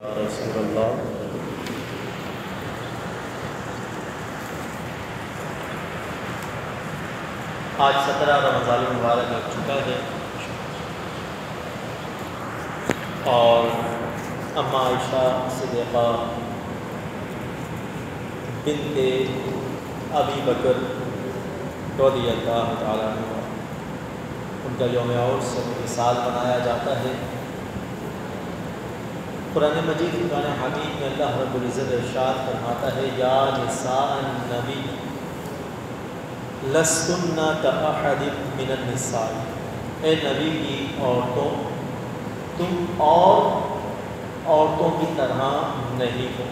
رسول اللہ آج 17 رمضان المبارک لگ چکا ہے اور اماں عائشہ صدیقہ بنت ابی بکر رضی اللہ تعالیٰ عنہ ان کا یوم عرس وصال منایا جاتا ہے۔ قرآن مجید قرآن حمید میں اللہ رب العزت ارشاد فرماتا ہے یا نساء النبی لستن کأحد من النساء، اے نبی کی عورتوں تم اور عورتوں کی طرح نہیں ہو،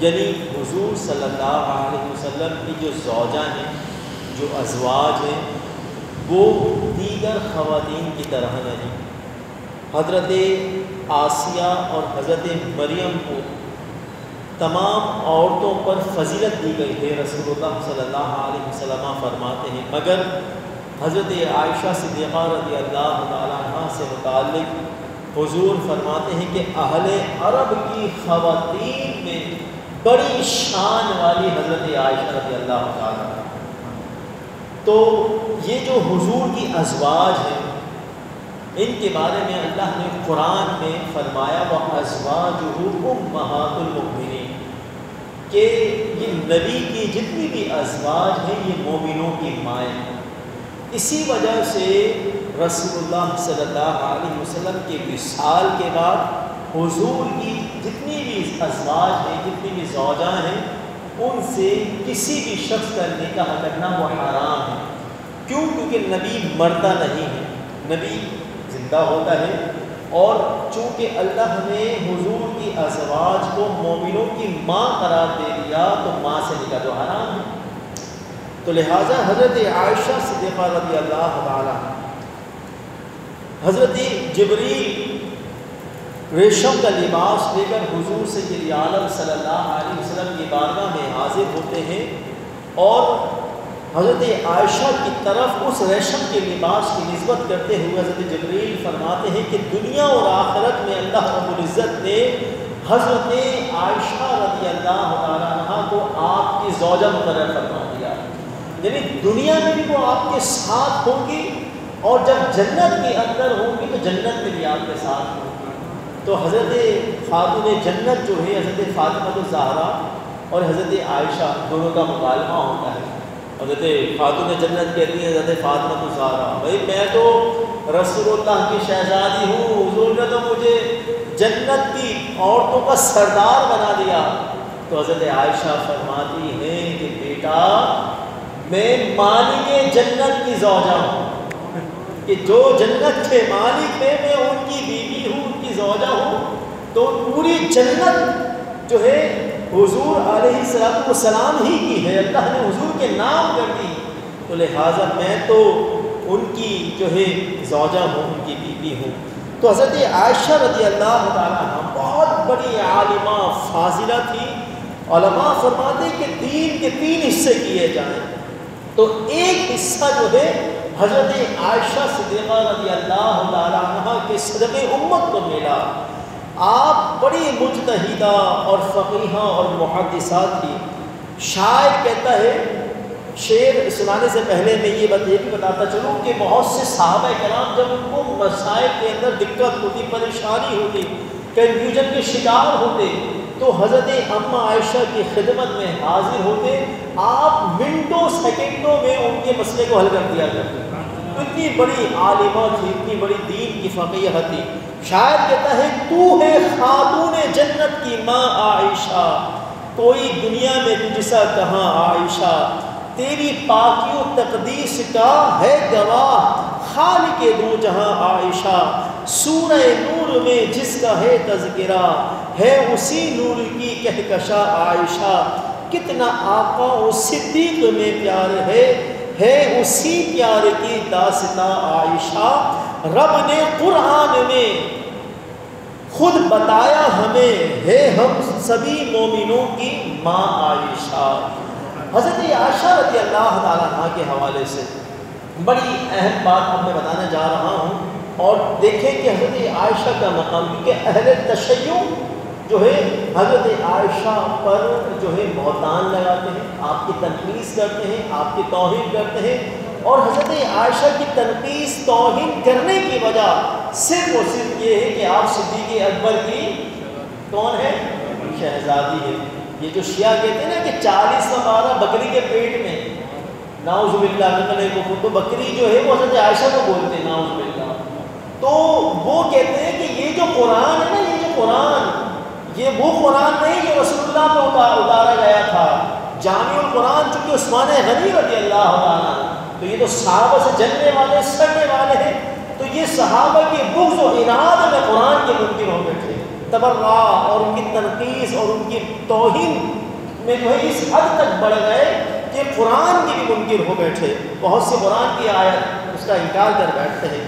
یعنی حضور صلی اللہ علیہ وسلم کی جو زوجہ ہیں، جو ازواج ہیں، وہ دیگر خواتین کی طرح نہیں۔ حضرت آسیہ اور حضرت مریم کو تمام عورتوں پر فضیلت دی گئی ہے۔ رسول اللہ صلی اللہ علیہ وسلم فرماتے ہیں مگر حضرت عائشہ صدیقہ رضی اللہ تعالیٰ عنہ سے متعلق حضور فرماتے ہیں کہ اہل عرب کی خواتین میں بڑی شان والی حضرت عائشہ رضی اللہ تعالیٰ عنہ۔ تو یہ جو حضور کی ازواج ہیں ان کے بارے میں اللہ نے قرآن میں فرمایا وَأَزْوَاجُهُ أُمَّهَاتُ الْمُؤْمِنِينَ کہ یہ نبی کی جتنی بھی ازواج ہیں یہ مومنوں کی مائیں ہیں۔ اسی وجہ سے رسول اللہ صلی اللہ علیہ وسلم کے وصال کے بعد حضور کی جتنی بھی ازواج ہیں، جتنی بھی زوجاں ہیں، ان سے کسی بھی شخص کا نکاح کرنا وہ حرام ہے۔ کیوں؟ کیونکہ نبی مرتا نہیں ہے، نبی زندہ ہوتا ہے، اور چونکہ اللہ نے حضور کی ازواج کو مومنوں کی ماں قرار دے دیا تو ماں سے نکاح تو حرام ہے۔ تو لہٰذا حضرت عائشہ صدیقہ رضی اللہ تعالیٰ حضرت جبریل ریشم کا لباس لے کر حضور سید عالم صلی اللہ علیہ وسلم کی بارگاہ میں حاضر ہوتے ہیں اور حضرت عائشہ کی طرف اس ریشم کے لباس کی نسبت کرتے ہوئے حضرت جبریل فرماتے ہیں کہ دنیا اور آخرت میں اللہ رب العزت نے حضرت عائشہ رضی اللہ تعالیٰ عنہ کو آپ کی زوجہ مقرر فرما دیا، یعنی دنیا میں بھی وہ آپ کے ساتھ ہوں گی اور جب جنت کے اندر ہوں گی تو جنت میں بھی آپ کے ساتھ ہوں گی۔ تو حضرت خاتون جنت جو ہے حضرت فاطمہ الزہرا اور حضرت عائشہ دونوں کا مکالمہ ہوتا ہے۔ حضرت خاتون جنت کہتی ہے حضرت فاطمہ الزہرا بھائی میں تو رسول اللہ کی شہزادی ہوں، حضور نے تو مجھے جنت کی عورتوں کا سردار بنا دیا۔ تو حضرت عائشہ فرماتی ہیں کہ بیٹا میں مالک جنت کی زوجہ ہوں، کہ جو جنت کے مالک ہیں میں ان کی بیوی ہوں، ان کی زوجہ ہوں۔ تو پوری جنت جو ہے حضور علیہ السلام ہی کی ہے، اللہ نے حضور کے نام کر دی، تو لہٰذا میں تو ان کی جو ہے زوجہ ہوں، ان کی بیوی ہوں۔ تو حضرت عائشہ رضی اللہ تعالیٰ عنہ بہت بڑی عالمہ فاضلہ تھی۔ علماء فرماتے کہ دین کے 3 حصے کیے جائیں تو ایک حصہ جو ہے حضرت عائشہ صدیقہ رضی اللہ تعالیٰ عنہ کے صدقے امت کو ملا۔ آپ بڑی مجتہدہ اور فقیہہ اور محدثہ تھی۔ شاعر کہتا ہے، شعر سنانے سے پہلے میں یہ بھی بتاتا چلوں کہ بہت سے صحابہ کرام جب ان کو مسائل کے اندر دقت ہوتی، پریشانی ہوتی، کنفیوژن کے شکار ہوتے تو حضرت اماں عائشہ کی خدمت میں حاضر ہوتے، آپ منٹوں سیکنڈوں میں ان کے مسئلے کو حل کر دیا کرتے۔ اتنی بڑی عالمہ تھی، اتنی بڑی دین کی فقیہ تھی۔ شاعر کہتا ہے تو ہے خاتون جنت کی ماں عائشہ، کوئی دنیا میں تجھ سا کہاں عائشہ، تیری پاکی و تقدیس کا ہے گواہ خالق دو جہاں عائشہ، سورہ نور میں جس کا ہے تذکرہ ہے اسی نور کی کہکشاں عائشہ، کتنا آقا و صدیق میں پیار ہے اسی پیار کی داستاں عائشہ، رب نے قرآن میں خود بتایا ہمیں ہے ہم سبھی مومنوں کی ماں عائشہ۔ حضرت عائشہ رضی اللہ تعالیٰ عنہ کے حوالے سے بڑی اہم بات اب میں بتانے جا رہا ہوں، اور دیکھیں کہ حضرت عائشہ کا مقام، کیونکہ اہل تشیع جو ہے حضرت عائشہ پر جو ہے بہتان لگاتے ہیں، آپ کی تنقیص کرتے ہیں، آپ کی توہین کرتے ہیں، اور حضرت عائشہ کی تنقیص توہین کرنے کی وجہ صرف اور صرف یہ ہے کہ آپ صدیق اکبر کی کون ہے؟ شہزادی ہے۔ یہ جو شیعہ کہتے ہیں نا کہ 40 بارہ بکری کے پیٹ میں، نعوذ باللہ من الکفر، تو بکری جو ہے وہ حضرت عائشہ کو بولتے ہیں، نعوذ باللہ۔ تو وہ کہتے ہیں کہ یہ جو قرآن ہے نا، یہ جو قرآن، یہ وہ قرآن نہیں جو رسول اللہ پہ اتارا گیا تھا۔ جامع القرآن چونکہ عثمان غنی رضی اللہ عنہ، تو یہ تو صحابہ سے جلنے والے، سڑنے والے ہیں، تو یہ صحابہ کی بغض و عناد میں قرآن کے منکر ہو بیٹھے، تبرع اور ان کی تنقیص اور ان کی توہین میں جو ہے اس حد تک بڑھ گئے کہ قرآن کے بھی منکر ہو بیٹھے، بہت سے قرآن کی آیت اس کا انکار کر بیٹھتے ہیں۔